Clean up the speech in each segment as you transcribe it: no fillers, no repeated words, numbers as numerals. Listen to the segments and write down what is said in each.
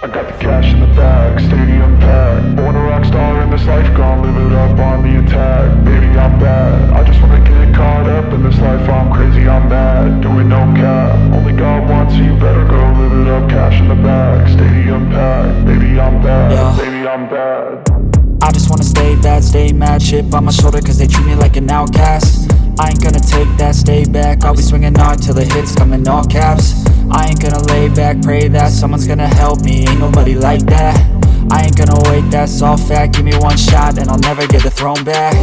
I got the cash in the bag, stadium packed. Born a rock star in this life, gon' live it up on the attack. Baby, I'm bad, I just wanna get caught up in this life. I'm crazy, I'm mad, doing no cap. Only God wants, so you better go live it up. Cash in the bag, stadium packed. Baby, I'm bad, Yeah. baby, I'm bad. I just wanna stay bad, stay mad. Chip on my shoulder cause they treat me like an outcast. I ain't gonna take that, stay back. I'll be swinging hard till the hits come in all caps. I ain't gonna lay back, pray that someone's gonna help me. Ain't nobody like that. I ain't gonna wait, that's all fact. Give me one shot and I'll never get the throne back.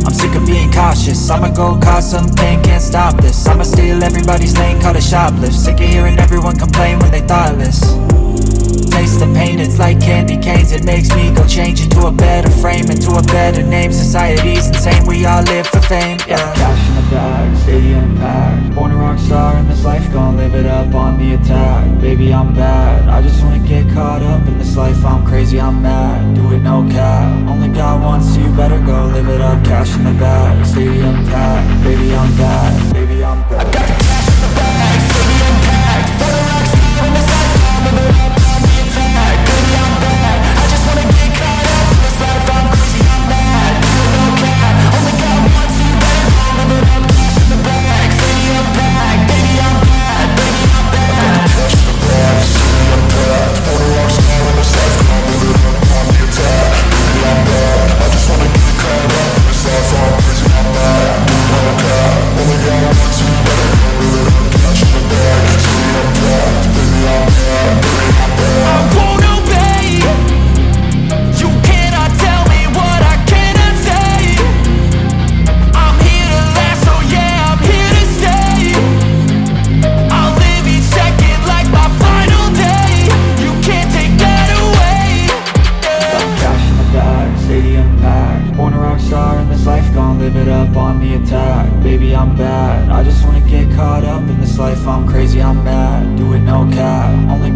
I'm sick of being cautious, I'ma go cause some pain, can't stop this. I'ma steal everybody's lane, call it shoplift. Sick of hearing everyone complain when they thoughtless. Taste the pain, it's like candy canes. It makes me go change into a better frame, into a better name. Society's insane, we all live for fame, yeah. Cash in the bag, stadium packed. Born a rock star in this life, gon' live it up on the attack. Baby, I'm bad, I just wanna get caught up in this life. I'm crazy, I'm mad, do it no cap. Only God wants, so you better go live it up. Cash in the bag, stadium packed. Baby, I'm bad, baby, I'm bad. I got the cash in the bag, stadium packed. Born a rock star in this life, gon' live it up on the attack. Baby, I'm bad, I just wanna get caught up in this life. I'm crazy, I'm mad, do it no cap. Only God wants, so you better go live it up. Cash in the bag, stadium packed. Baby, I'm bad, baby, I'm bad. Cash in the bag, stadium packed. Born a rock star in this life, gon' live it up on the attack. Baby, I'm bad, I just wanna get caught up in this life. I'm crazy, I'm mad, do it no cap. Only God wants, so you better go live it up. Cash in the bag, stadium packed. Baby, I'm bad, baby, I'm bad. I won't obey. You cannot tell me what I cannot say. I'm here to last, so yeah, I'm here to stay. I'll live each second like my final day. You can't take that away, yeah. Cash in the bag, stadium packed. Born a rock star in this life, gon' live it up on the attack. Baby, I'm bad, I just wanna get caught up in this life. I'm crazy, I'm mad, do it no cap. Only